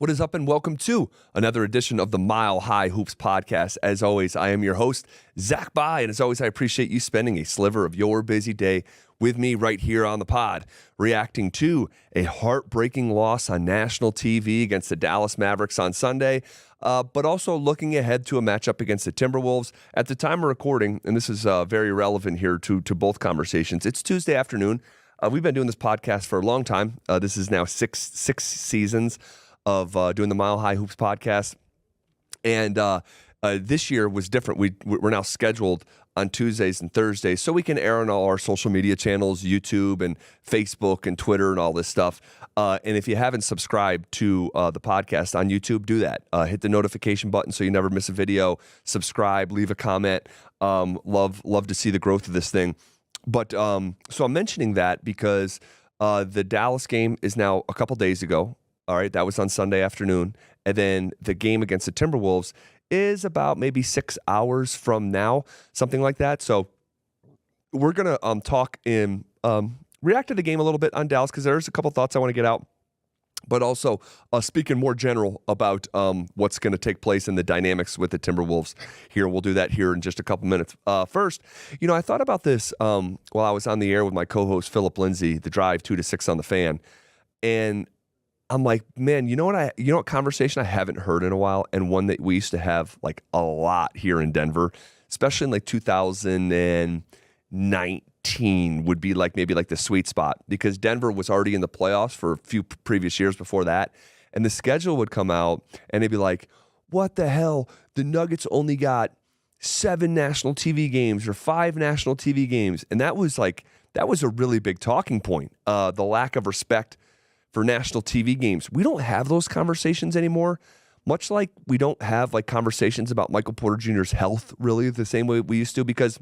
What is up, and welcome to another edition of the Mile High Hoops podcast. As always, I am your host, Zach Bai, and as always, I appreciate you spending a sliver of your busy day with me right here on the pod, reacting to a heartbreaking loss on national TV against the Dallas Mavericks on Sunday, but also looking ahead to a matchup against the Timberwolves. At the time of recording, and this is very relevant here to both conversations, it's Tuesday afternoon. We've been doing this podcast for a long time. This is now six seasons of doing the Mile High Hoops podcast. And this year was different. We're now scheduled on Tuesdays and Thursdays so we can air on all our social media channels, YouTube and Facebook and Twitter and all this stuff. And if you haven't subscribed to the podcast on YouTube, do that. Hit the notification button so you never miss a video. Subscribe, leave a comment. Love to see the growth of this thing. But so I'm mentioning that because the Dallas game is now a couple days ago. All right, that was on Sunday afternoon. And then the game against the Timberwolves is about maybe 6 hours from now, something like that. So we're going to talk and react to the game a little bit on Dallas because there's a couple thoughts I want to get out. But also speaking more general about what's going to take place in the dynamics with the Timberwolves here. We'll do that here in just a couple minutes. First, I thought about this while I was on the air with my co-host Philip Lindsay, The Drive 2 to 6 on the Fan. And I'm like, man, you know what conversation I haven't heard in a while, and one that we used to have like a lot here in Denver, especially in like 2019 would be like maybe like the sweet spot, because Denver was already in the playoffs for a few previous years before that, and the schedule would come out and they'd be like, what the hell? The Nuggets only got 7 national TV games or 5 national TV games, and that was a really big talking point. The lack of respect for national TV games. We don't have those conversations anymore, much like we don't have like conversations about Michael Porter Jr.'s health really the same way we used to, because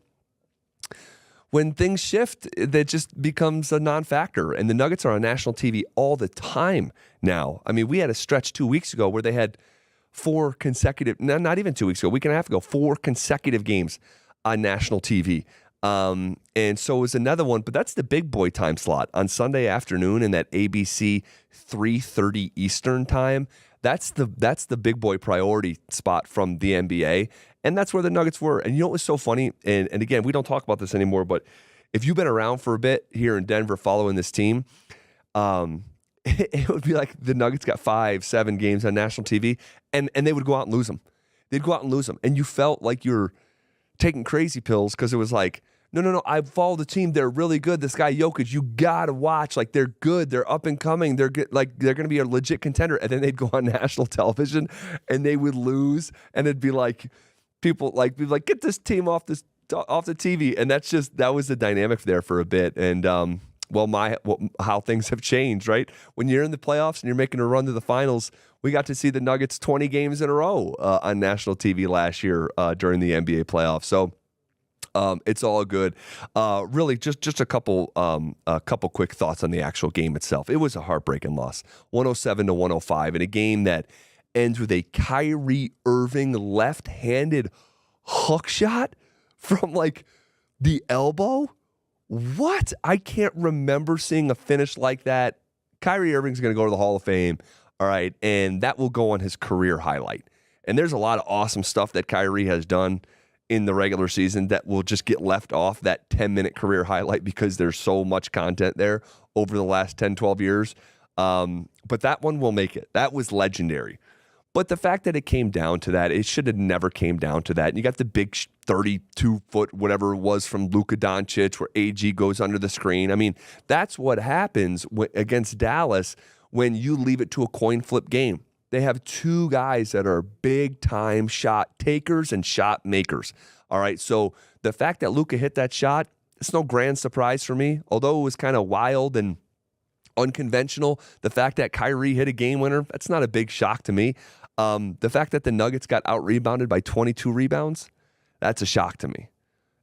when things shift, that just becomes a non-factor. And the Nuggets are on national TV all the time now. I mean, we had a stretch 2 weeks ago where they had 4 consecutive, not even 2 weeks ago, a week and a half ago, 4 consecutive games on national TV. And so it was another one, but that's the big boy time slot on Sunday afternoon in that ABC 3:30 Eastern time. That's the big boy priority spot from the NBA, and that's where the Nuggets were. And what was so funny, and again, we don't talk about this anymore, but if you've been around for a bit here in Denver following this team, it would be like the Nuggets got 5-7 games on national TV, and they would go out and lose them. They'd go out and lose them, and you felt like you're taking crazy pills because it was like, no, I follow the team. They're really good. This guy Jokic, you gotta watch. Like, they're good. They're up and coming. They're good. Like, they're gonna be a legit contender. And then they'd go on national television and they would lose. And it'd be like, people like be like, get this team off the TV. And that was the dynamic there for a bit. And how things have changed, right? When you're in the playoffs and you're making a run to the finals, we got to see the Nuggets 20 games in a row on national TV last year during the NBA playoffs. So it's all good. Really, just a couple quick thoughts on the actual game itself. It was a heartbreaking loss, 107-105, in a game that ends with a Kyrie Irving left-handed hook shot from like the elbow. What? I can't remember seeing a finish like that. Kyrie Irving's going to go to the Hall of Fame, all right, and that will go on his career highlight. And there's a lot of awesome stuff that Kyrie has done in the regular season that will just get left off that 10-minute career highlight because there's so much content there over the last 10, 12 years. But that one will make it. That was legendary. But the fact that it came down to that, it should have never came down to that. And you got the big 32-foot whatever it was from Luka Doncic where AG goes under the screen. I mean, that's what happens against Dallas when you leave it to a coin flip game. They have 2 guys that are big-time shot takers and shot makers. All right, so the fact that Luka hit that shot, it's no grand surprise for me. Although it was kind of wild and unconventional, the fact that Kyrie hit a game winner, that's not a big shock to me. The fact that the Nuggets got out-rebounded by 22 rebounds, that's a shock to me.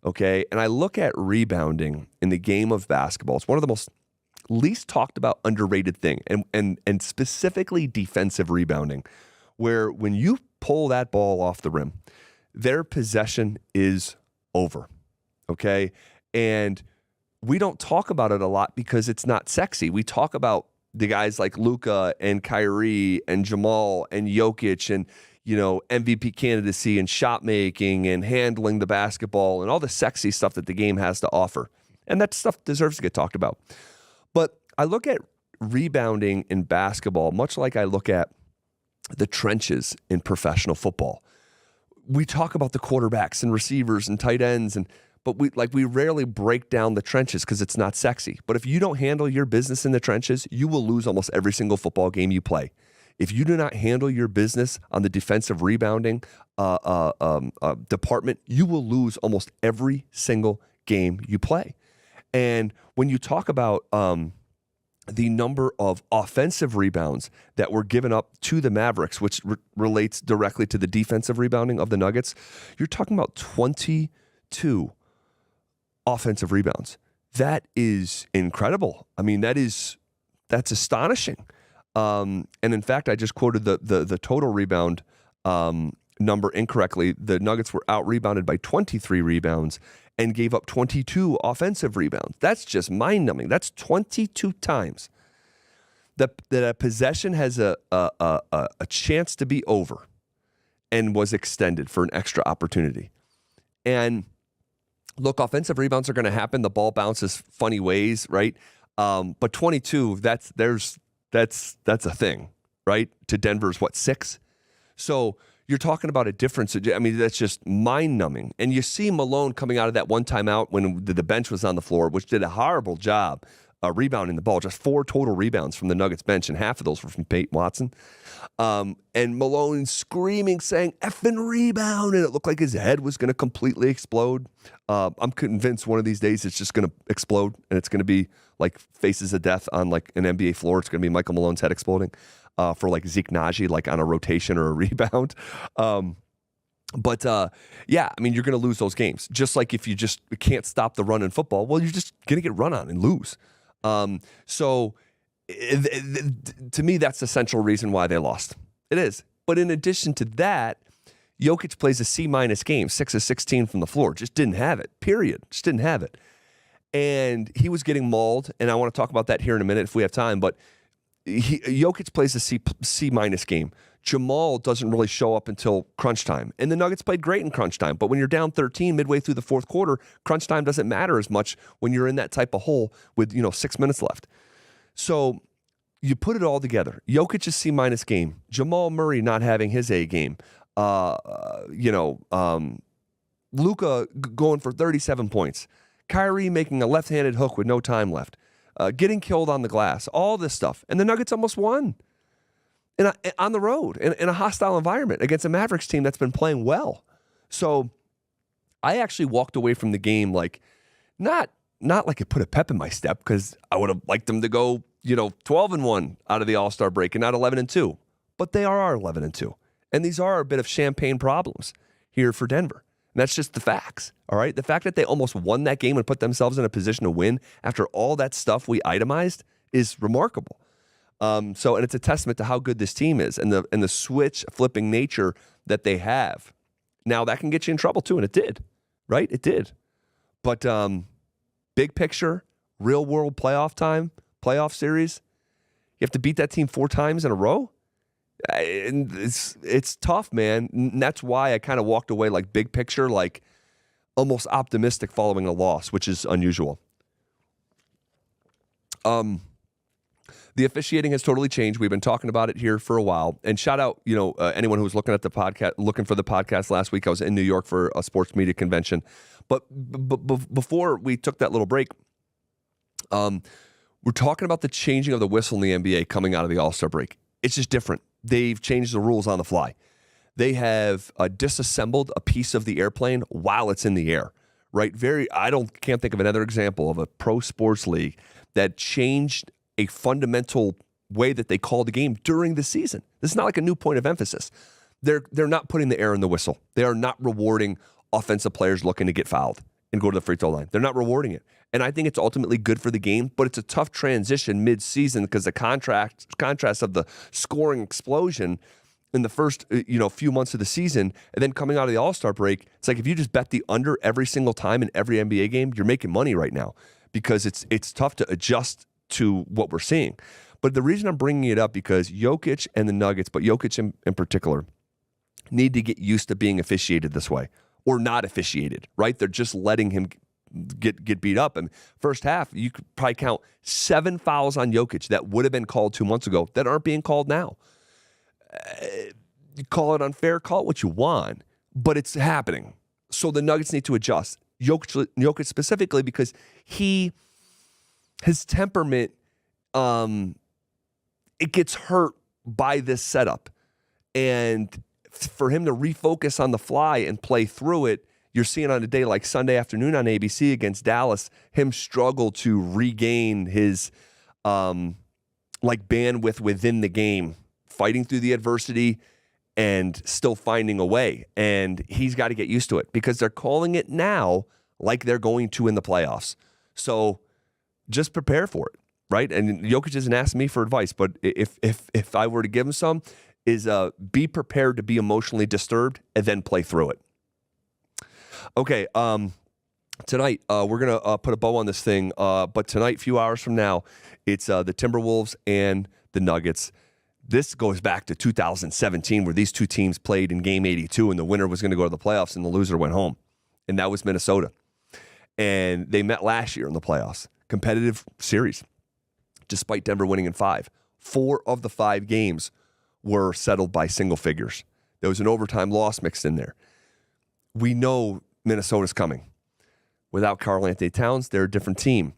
Okay, and I look at rebounding in the game of basketball. It's one of the most least talked about, underrated thing, and specifically defensive rebounding, where when you pull that ball off the rim, their possession is over, okay? And we don't talk about it a lot because it's not sexy. We talk about the guys like Luka and Kyrie and Jamal and Jokic and, MVP candidacy and shot making and handling the basketball and all the sexy stuff that the game has to offer. And that stuff deserves to get talked about. But I look at rebounding in basketball much like I look at the trenches in professional football. We talk about the quarterbacks and receivers and tight ends, but we rarely break down the trenches because it's not sexy. But if you don't handle your business in the trenches, you will lose almost every single football game you play. If you do not handle your business on the defensive rebounding department, you will lose almost every single game you play. And when you talk about the number of offensive rebounds that were given up to the Mavericks, which relates directly to the defensive rebounding of the Nuggets, you're talking about 22 offensive rebounds. That is incredible. I mean, that's astonishing. And in fact, I just quoted the total rebound number incorrectly. The Nuggets were out-rebounded by 23 rebounds and gave up 22 offensive rebounds. That's just mind-numbing. That's 22 times that a possession has a chance to be over and was extended for an extra opportunity. And look, offensive rebounds are going to happen. The ball bounces funny ways, right? But 22, that's a thing, right? To Denver's, 6? So you're talking about a difference. I mean, that's just mind-numbing. And you see Malone coming out of that one timeout when the bench was on the floor, which did a horrible job rebounding the ball. Just 4 total rebounds from the Nuggets bench, and half of those were from Peyton Watson. And Malone screaming, saying, "Effing rebound," and it looked like his head was going to completely explode. I'm convinced one of these days it's just going to explode, and it's going to be like Faces of Death on like an NBA floor. It's going to be Michael Malone's head exploding for like Zeke Naji, like on a rotation or a rebound. But yeah, I mean, you're going to lose those games. Just like if you just can't stop the run in football, well, you're just going to get run on and lose. So to me, that's the central reason why they lost. It is. But in addition to that, Jokic plays a C- game, 6 of 16 from the floor. Just didn't have it, period. Just didn't have it. And he was getting mauled, and I want to talk about that here in a minute if we have time, but Jokic plays a C- game. Jamal doesn't really show up until crunch time. And the Nuggets played great in crunch time, but when you're down 13 midway through the fourth quarter, crunch time doesn't matter as much when you're in that type of hole with 6 minutes left. So you put it all together. Jokic's C- game. Jamal Murray not having his A game. Luka going for 37 points. Kyrie making a left-handed hook with no time left. Getting killed on the glass. All this stuff. And the Nuggets almost won on the road in a hostile environment against a Mavericks team that's been playing well. So I actually walked away from the game like not like it put a pep in my step, because I would have liked them to go 12-1 out of the All-Star break and not 11-2. But they are 11-2. And these are a bit of champagne problems here for Denver. And that's just the facts, all right? The fact that they almost won that game and put themselves in a position to win after all that stuff we itemized is remarkable. And it's a testament to how good this team is and the switch flipping nature that they have. Now, that can get you in trouble too, and it did, right? It did. But big picture, real world playoff series, you have to beat that team 4 times in a row? And it's tough, man. And that's why I kind of walked away like big picture, like almost optimistic following a loss, which is unusual. The officiating has totally changed. We've been talking about it here for a while. And shout out, anyone who was looking for the podcast last week. I was in New York for a sports media convention. But before we took that little break, we're talking about the changing of the whistle in the NBA coming out of the All-Star break. It's just different. They've changed the rules on the fly. They have disassembled a piece of the airplane while it's in the air, right? Can't think of another example of a pro sports league that changed a fundamental way that they call the game during the season. This is not like a new point of emphasis. They're not putting the air in the whistle. They are not rewarding offensive players looking to get fouled and go to the free throw line. They're not rewarding it. And I think it's ultimately good for the game, but it's a tough transition mid-season because the contrast of the scoring explosion in the first few months of the season and then coming out of the All-Star break, it's like if you just bet the under every single time in every NBA game, you're making money right now because it's tough to adjust to what we're seeing. But the reason I'm bringing it up because Jokic and the Nuggets, but Jokic in particular, need to get used to being officiated this way or not officiated, right? They're just letting him get beat up. And first half, you could probably count 7 fouls on Jokic that would have been called 2 months ago that aren't being called now. You call it unfair, call it what you want, but it's happening. So the Nuggets need to adjust. Jokic specifically because his temperament, it gets hurt by this setup. And for him to refocus on the fly and play through it, you're seeing on a day like Sunday afternoon on ABC against Dallas, him struggle to regain his bandwidth within the game, fighting through the adversity and still finding a way. And he's got to get used to it because they're calling it now like they're going to in the playoffs. So just prepare for it, right? And Jokic isn't asking me for advice, but if I were to give him some, is be prepared to be emotionally disturbed and then play through it. Okay, tonight we're going to put a bow on this thing, but tonight, a few hours from now, it's the Timberwolves and the Nuggets. This goes back to 2017 where these two teams played in Game 82 and the winner was going to go to the playoffs and the loser went home, and that was Minnesota. And they met last year in the playoffs. Competitive series, despite Denver winning in 5. 4 of the 5 games were settled by single figures. There was an overtime loss mixed in there. We know Minnesota's coming. Without Karl-Anthony Towns, they're a different team.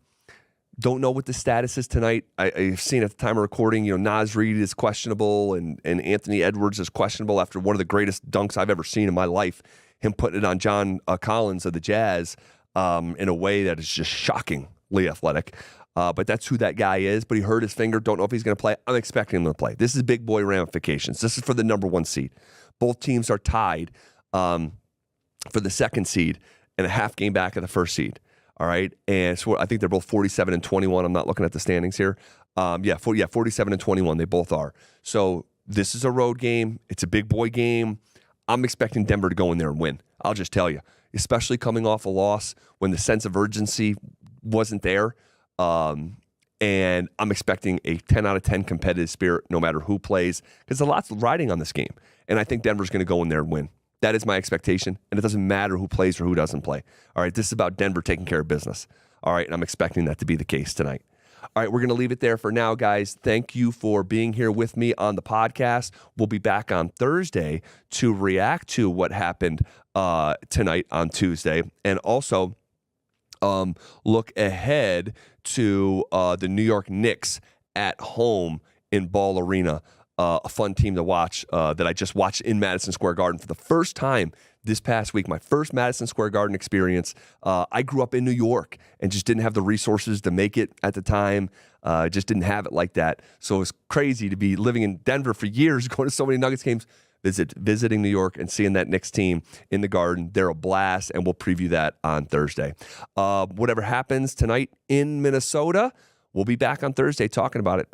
Don't know what the status is tonight. I've seen at the time of recording, Naz Reid is questionable and Anthony Edwards is questionable after one of the greatest dunks I've ever seen in my life. Him putting it on John Collins of the Jazz in a way that is just shockingly athletic. But that's who that guy is. But he hurt his finger. Don't know if he's going to play. I'm expecting him to play. This is big boy ramifications. This is for the number 1 seed. Both teams are tied for the 2nd seed and a half game back of the 1st seed. All right. And so I think they're both 47 and 21. I'm not looking at the standings here. 47 and 21. They both are. So this is a road game. It's a big boy game. I'm expecting Denver to go in there and win. I'll just tell you, especially coming off a loss when the sense of urgency wasn't there. And I'm expecting a 10 out of 10 competitive spirit no matter who plays because a lot's riding on this game. And I think Denver's going to go in there and win. That is my expectation, and it doesn't matter who plays or who doesn't play. All right, this is about Denver taking care of business. All right, and I'm expecting that to be the case tonight. All right, we're going to leave it there for now, guys. Thank you for being here with me on the podcast. We'll be back on Thursday to react to what happened tonight on Tuesday, and also look ahead to the New York Knicks at home in Ball Arena. A fun team to watch that I just watched in Madison Square Garden for the first time this past week. My first Madison Square Garden experience. I grew up in New York and just didn't have the resources to make it at the time. Just didn't have it like that. So it was crazy to be living in Denver for years, going to so many Nuggets games, visiting New York and seeing that Knicks team in the Garden. They're a blast, and we'll preview that on Thursday. Whatever happens tonight in Minnesota, we'll be back on Thursday talking about it.